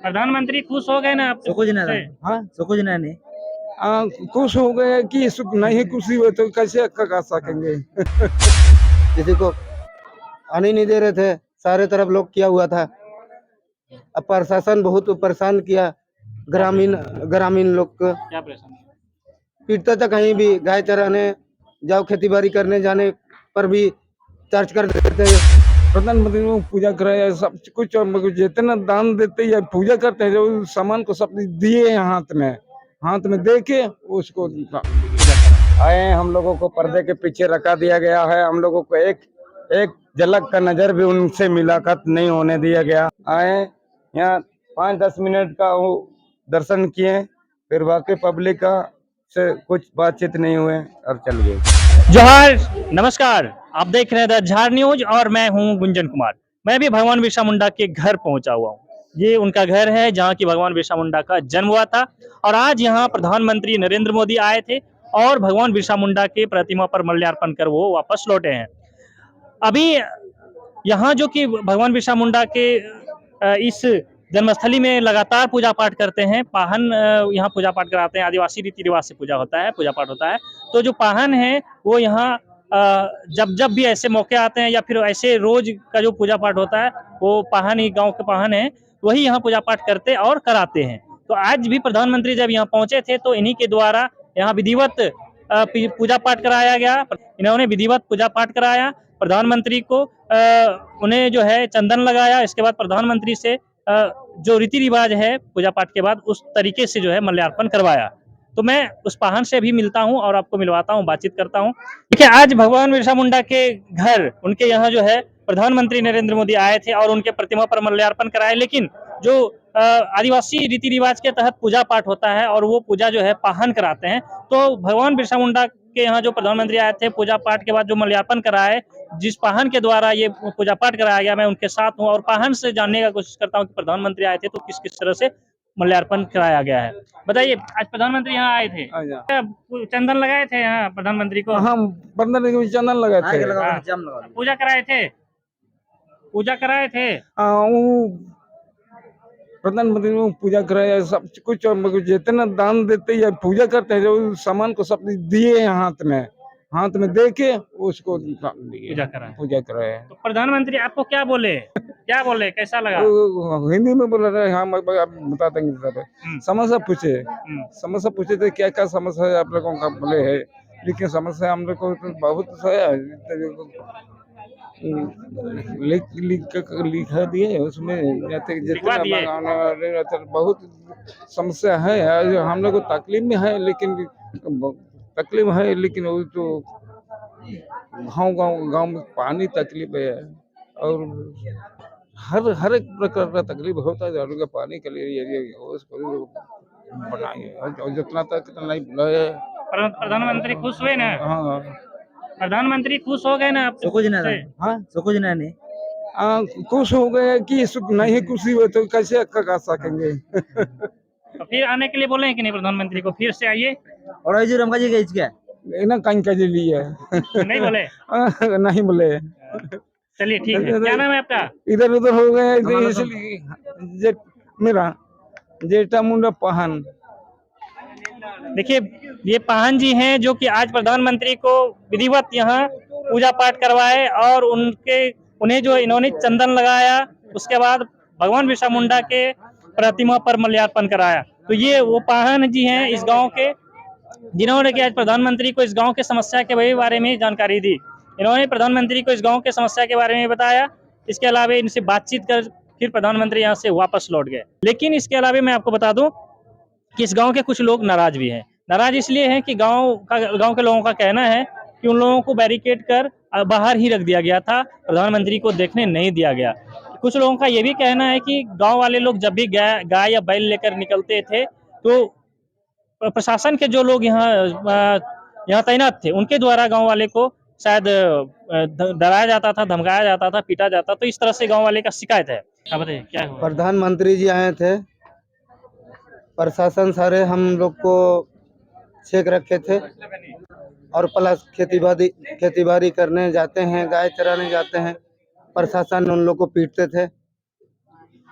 प्रधानमंत्री खुश हो गए ना आप कुछ नहीं से? हाँ कुछ नहीं खुश हो गए कि सुख नहीं खुशी हुए तो कैसे गा सकेंगे। किसी को आने नहीं दे रहे थे, सारे तरफ लॉक किया हुआ था। अब प्रशासन बहुत परेशान किया, ग्रामीण ग्रामीण लोग को क्या परेशानी? पीटता था। कहीं भी गाय चराने जाओ, खेती बाड़ी करने जाने पर भी चार्ज कर देते हैं। प्रधानमंत्री को पूजा कराया, सब कुछ जितना दान देते या पूजा करते हैं, जो सामान को सब दिए हैं हाथ में दे के उसको आए। हम लोगों को पर्दे के पीछे रखा दिया गया है। हम लोगों को एक एक झलक का नजर भी उनसे मुलाकात नहीं होने दिया गया। आए यहाँ 5-10 मिनट का वो दर्शन किए, फिर बाकी पब्लिक का से कुछ बातचीत नहीं हुए और चल गए। जोहार, नमस्कार। आप देख रहे हैं द झार न्यूज और मैं हूं गुंजन कुमार। मैं भी भगवान बिरसा मुंडा के घर पहुंचा हुआ हूं। ये उनका घर है जहां की भगवान बिरसा मुंडा का जन्म हुआ था और आज यहां प्रधानमंत्री नरेंद्र मोदी आए थे और भगवान बिरसा मुंडा के प्रतिमा पर माल्यार्पण कर वो वापस लौटे हैं। अभी यहाँ जो कि भगवान बिरसा मुंडा के इस जन्मस्थली में लगातार पूजा पाठ करते हैं। पाहन यहाँ पूजा पाठ कराते हैं, आदिवासी रीति रिवाज से पूजा होता है, पूजा पाठ होता है। तो जो पाहन है वो यहाँ जब जब भी ऐसे मौके आते हैं या फिर ऐसे रोज का जो पूजा पाठ होता है वो पाहन ही गांव के पाहन है, वही यहाँ पूजा पाठ करते और कराते हैं। तो आज भी प्रधानमंत्री जब यहाँ पहुंचे थे तो इन्हीं के द्वारा यहाँ विधिवत पूजा पाठ कराया गया। इन्होंने विधिवत पूजा पाठ कराया, प्रधानमंत्री को उन्हें जो है चंदन लगाया। इसके बाद प्रधानमंत्री से जो रीति रिवाज है पूजा पाठ के बाद उस तरीके से जो है माल्यार्पण करवाया। तो मैं उस पाहन से भी मिलता हूं और आपको मिलवाता हूं, बातचीत करता हूं। देखिए, आज भगवान बिरसा मुंडा के घर उनके यहाँ जो है प्रधानमंत्री नरेंद्र मोदी आए थे और उनके प्रतिमा पर माल्यार्पण कराए। लेकिन जो आदिवासी रीति रिवाज के तहत पूजा पाठ होता है और वो पूजा जो है पाहन कराते हैं, तो भगवान बिरसा मुंडा के यहाँ जो प्रधानमंत्री आए थे पूजा पाठ के बाद जो माल्यार्पण कराए, जिस पाहन के द्वारा ये पूजा पाठ कराया गया, मैं उनके साथ हूँ और पाहन से जानने का कोशिश करता हूँ कि प्रधानमंत्री आए थे तो किस किस तरह से माल्यार्पण कराया गया है। बताइए, आज प्रधानमंत्री यहाँ आए थे, चंदन लगाए थे यहाँ प्रधानमंत्री को? हाँ, बंदर के चंदन लगाए थे। पूजा कराए थे, पूजा कराए थे। वो प्रधानमंत्री को पूजा कराया, सब कुछ जितना दान देते या पूजा करते हैं, जो सामान को सब दिए हैं हाथ में दे के उसको पूजा कराया। तो प्रधानमंत्री आपको क्या बोले, क्या बोले, कैसा लगा? हिंदी में बोल रहे हैं। हाँ, आप बता देंगे। समस्या पूछे थे, क्या क्या समस्या है आप लोगों का बोले है। लेकिन समस्या हम लोग को तो बहुत है, लिखा दिए उसमें जितना बहुत समस्या है। हम लोग को तकलीफ में है, लेकिन वो तो गांव में पानी तकलीफ है और हर एक प्रकार का तकलीफ होता है। का पानी के लिए उसको बनाए और जितना तक नहीं बुलाए। प्रधानमंत्री खुश हुए ना? हाँ, प्रधानमंत्री खुश हो गए ना आप कुछ से? नहीं खुश हो गए कि सुख नहीं खुशी हुए तो कैसे गा सकेंगे। तो फिर आने के लिए बोले हैं कि नहीं प्रधानमंत्री को, फिर से आइए? और जो रमका जी गई क्या ना कहीं का लिए नहीं बोले? नहीं बोले। चलिए ठीक है। क्या नाम है आपका? इधर उधर हो गए इसलिए मेरा जेठा मुंडा पाहन। देखिए, ये पाहन जी हैं जो कि आज प्रधानमंत्री को विधिवत यहाँ पूजा पाठ करवाए और उन्हें जो इन्होंने चंदन लगाया, उसके बाद भगवान बिरसा मुंडा के प्रतिमा पर माल्यार्पण कराया। तो ये वो पाहन जी हैं इस गांव के, जिन्होंने कि आज प्रधानमंत्री को इस गांव के समस्या के बारे में जानकारी दी। इन्होंने प्रधानमंत्री को इस गांव के समस्या के बारे में बताया। इसके अलावा इनसे बातचीत कर फिर प्रधानमंत्री यहाँ से वापस लौट गए। लेकिन इसके अलावा मैं आपको बता दूं कि इस गांव के कुछ लोग नाराज भी हैं। नाराज इसलिए हैं कि गांव के लोगों का कहना है कि उन लोगों को बैरिकेड कर बाहर ही रख दिया गया था, प्रधानमंत्री को देखने नहीं दिया गया। कुछ लोगों का ये भी कहना है कि गांव वाले लोग जब भी गाय या बैल लेकर निकलते थे तो प्रशासन के जो लोग यहाँ तैनात थे उनके द्वारा गांव वाले को शायद डराया जाता था, धमकाया जाता था, पीटा जाता। तो इस तरह से गांव वाले का शिकायत है। अब बताइए क्या हुआ? प्रधानमंत्री जी आए थे, प्रशासन सारे हम लोग को छेक रखे थे और प्लस खेती बाड़ी करने जाते हैं, गाय चराने जाते हैं, प्रशासन उन लोग को पीटते थे।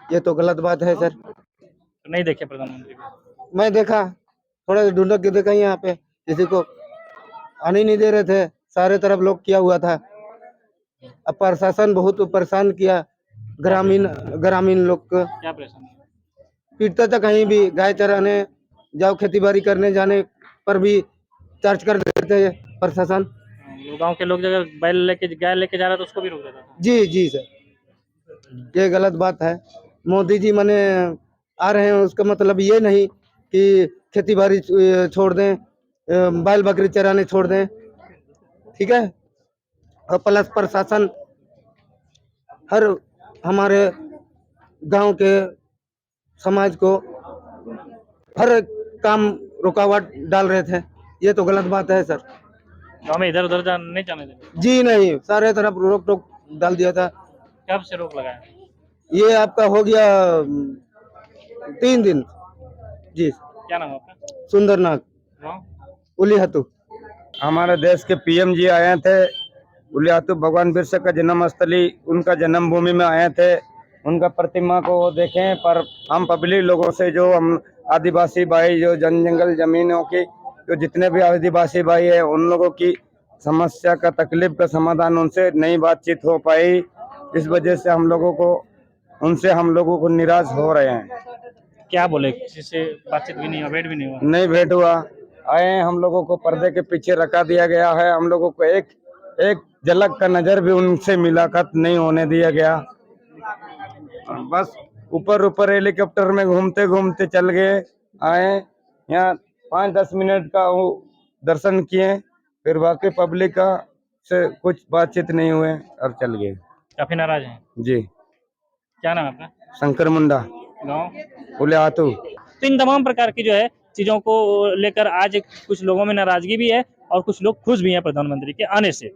ये तो गलत बात है सर। तो नहीं देखे प्रधानमंत्री को। मैं देखा, थोड़ा ढूंढ के देखा, यहाँ पे किसी को आने नहीं दे रहे थे, सारे तरफ लोग किया हुआ था। अब प्रशासन बहुत परेशान किया, ग्रामीण ग्रामीण लोग को क्या परेशानी है? पीटता था। कहीं भी गाय चराने जाओ, खेती बाड़ी करने जाने पर भी चार्ज कर देते हैं प्रशासन। गांव के लोग जगह बैल लेके गाय लेके जा रहा था उसको भी रोक देता था। जी जी सर, ये गलत बात है। मोदी जी माने आ रहे हैं, उसका मतलब ये नहीं कि खेती बाड़ी छोड़ दें, बैल बकरी चराने छोड़ दें, ठीक है। और प्लस प्रशासन हर हमारे गांव के समाज को हर एक काम रुकावट डाल रहे थे। ये तो गलत बात है सर। गाँव में इधर उधर नहीं जाने देते। जी नहीं, सारे तरफ रोक टोक डाल दिया था। कब से रोक लगाया? ये आपका हो गया 3 दिन। जी, क्या नाम है आपका? सुंदरनाथ गाँव? उलीहतु। हमारे देश के पीएम जी आए थे उलियातु, भगवान बिरसा का जन्म स्थली, उनका जन्मभूमि में आए थे। उनका प्रतिमा को देखें, पर हम पब्लिक लोगों से, जो हम आदिवासी भाई, जो जंगल जमीनों की जो जितने भी आदिवासी भाई हैं, उन लोगों की समस्या का, तकलीफ का समाधान उनसे नहीं बातचीत हो पाई। इस वजह से हम लोगों को निराश हो रहे हैं। क्या बोले? किसी से बातचीत भी नहीं हुआ, भेंट भी नहीं हुआ? नहीं भेंट हुआ। आए हम लोगों को पर्दे के पीछे रखा दिया गया है। हम लोगों को एक झलक का नजर भी उनसे मुलाकात नहीं होने दिया गया। बस ऊपर हेलीकॉप्टर में घूमते घूमते चल गए। आए यहाँ 5-10 मिनट का वो दर्शन किए, फिर बाकी पब्लिक का से कुछ बातचीत नहीं हुए और चल गए। काफी नाराज हैं। जी। क्या नाम है आपका? शंकर मुंडा, गाँव? उलियातु। तो इन तमाम प्रकार की जो है चीजों को लेकर आज कुछ लोगों में नाराजगी भी है और कुछ लोग खुश भी हैं प्रधानमंत्री के आने से।